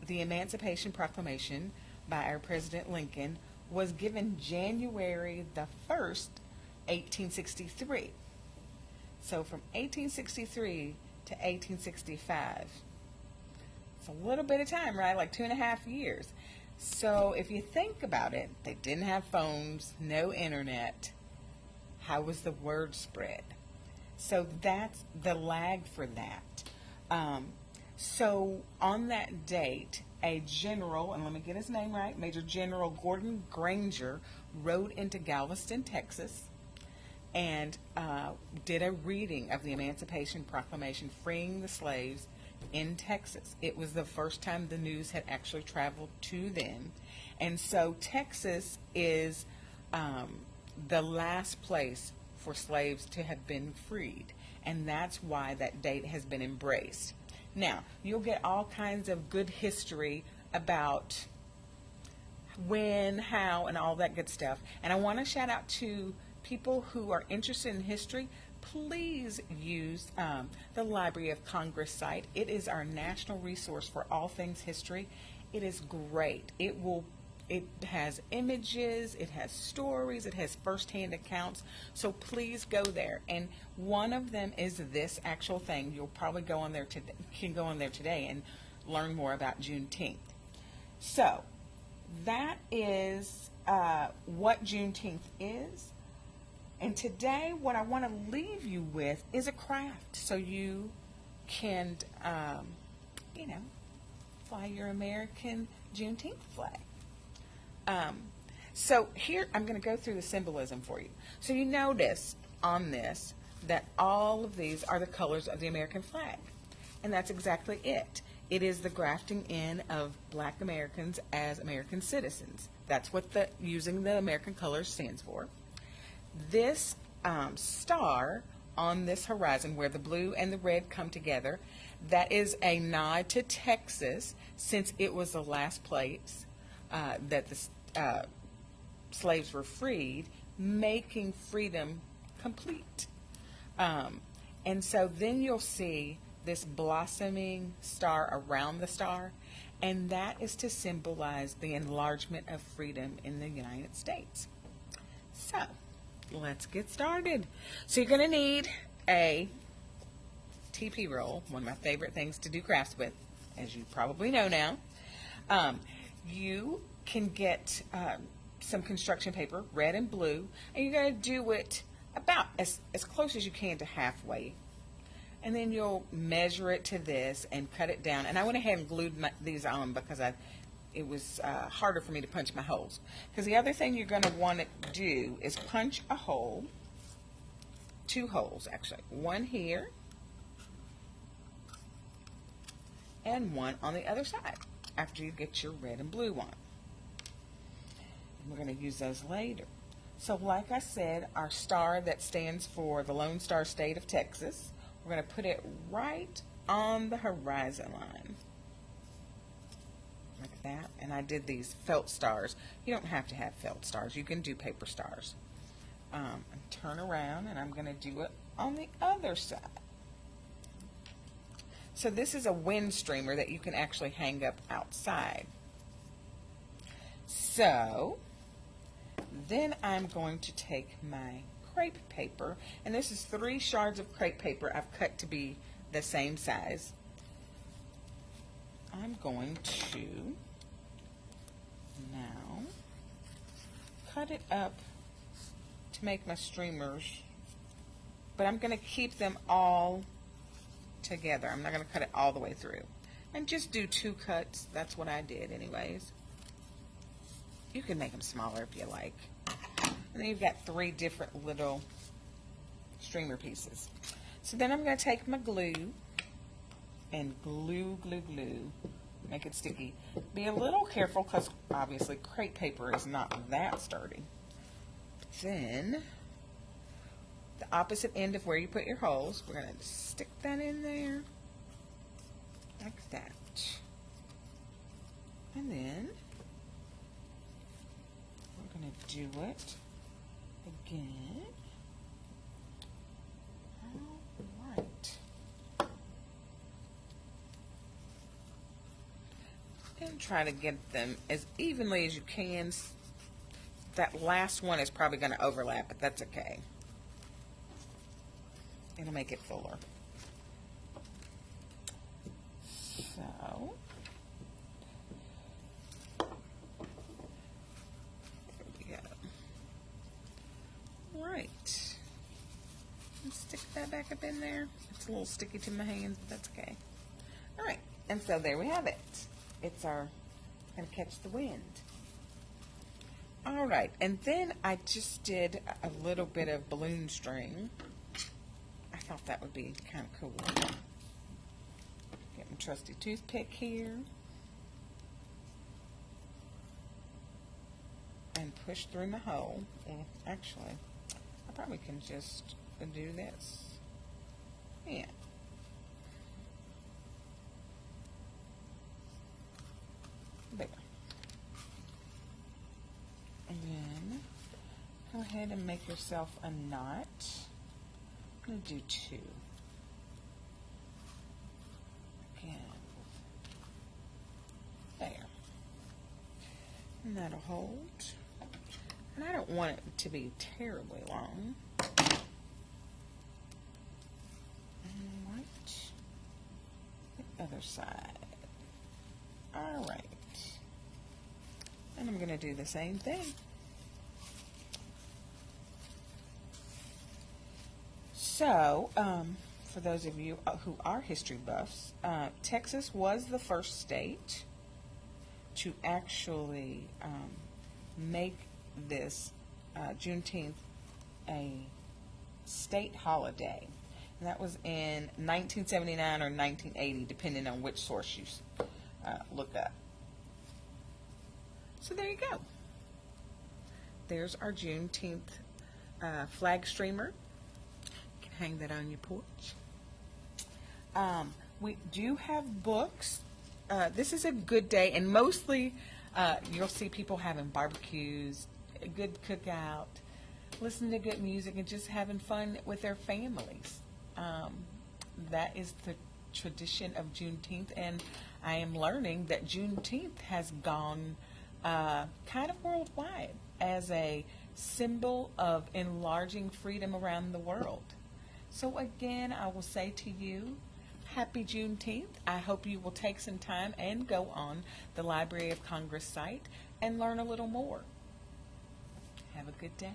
the Emancipation Proclamation by our President Lincoln was given January the 1st, 1863. So from 1863 to 1865. It's a little bit of time, right? Like 2.5 years. So if you think about it, they didn't have phones, no internet. How was the word spread? So that's the lag for that. So on that date, a general, and let me get his name right, Major General Gordon Granger rode into Galveston, Texas, and did a reading of the Emancipation Proclamation freeing the slaves in Texas. It was the first time the news had actually traveled to them. And so Texas is the last place for slaves to have been freed. And that's why that date has been embraced. Now, you'll get all kinds of good history about when, how, and all that good stuff. And I want to shout out to people who are interested in history. Please use the Library of Congress site. It is our national resource for all things history. It is great. It has images, it has stories, it has firsthand accounts. So please go there. And one of them is this actual thing. You'll probably go on there can go on there today and learn more about Juneteenth. So that is what Juneteenth is. And today, what I want to leave you with is a craft, so you can, fly your American Juneteenth flag. So here, I'm going to go through the symbolism for you. So you notice on this that all of these are the colors of the American flag. And that's exactly it. It is the grafting in of Black Americans as American citizens. That's what using the American colors stands for. This star on this horizon where the blue and the red come together, that is a nod to Texas, since it was the last place that the slaves were freed, making freedom complete. And so then you'll see this blossoming star around the star, and that is to symbolize the enlargement of freedom in the United States. So let's get started. So you're going to need a TP roll, one of my favorite things to do crafts with, as you probably know now. You can get some construction paper, red and blue, and you're going to do it about as close as you can to halfway. And then you'll measure it to this and cut it down. And I went ahead and glued these on because it was harder for me to punch my holes. Because the other thing you're going to want to do is punch a hole, 2 holes actually, one here and one on the other side after you get your red and blue on. And we're going to use those later. So like I said, our star that stands for the Lone Star State of Texas, we're going to put it right on the horizon line. Like that. And I did these felt stars. You don't have to have felt stars. You can do paper stars. And turn around, and I'm going to do it on the other side. So this is a wind streamer that you can actually hang up outside. So then I'm going to take my crepe paper, and this is 3 shards of crepe paper I've cut to be the same size. I'm going to now cut it up to make my streamers, but I'm going to keep them all together. I'm not going to cut it all the way through. And just do 2 cuts. That's what I did anyways. You can make them smaller if you like. And then you've got 3 different little streamer pieces. So then I'm going to take my glue and glue, make it sticky. Be a little careful because obviously crepe paper is not that sturdy. Then the opposite end of where you put your holes, we're going to stick that in there like that. And then we're going to do it again. All right. And try to get them as evenly as you can. That last one is probably going to overlap, but that's okay. It'll make it fuller. So, there we go. Right. Stick that back up in there. It's a little sticky to my hands, but that's okay. All right, and so there we have it. It's our, going to catch the wind. All right, and then I just did a little bit of balloon string. I thought that would be kind of cool. Get my trusty toothpick here. And push through my hole. Well, actually, I probably can just do this. Yeah. There. And then go ahead and make yourself a knot. I'm going to do 2. Again. There. And that'll hold. And I don't want it to be terribly long. Right. The other side. All right. And I'm going to do the same thing. So, for those of you who are history buffs, Texas was the first state to actually make this Juneteenth a state holiday. And that was in 1979 or 1980, depending on which source you look up. So there you go. There's our Juneteenth flag streamer. You can hang that on your porch. We do have books. This is a good day, and mostly you'll see people having barbecues, a good cookout, listening to good music, and just having fun with their families. That is the tradition of Juneteenth, and I am learning that Juneteenth has gone kind of worldwide as a symbol of enlarging freedom around the world. So again, I will say to you, happy Juneteenth. I hope you will take some time and go on the Library of Congress site and learn a little more. Have a good day.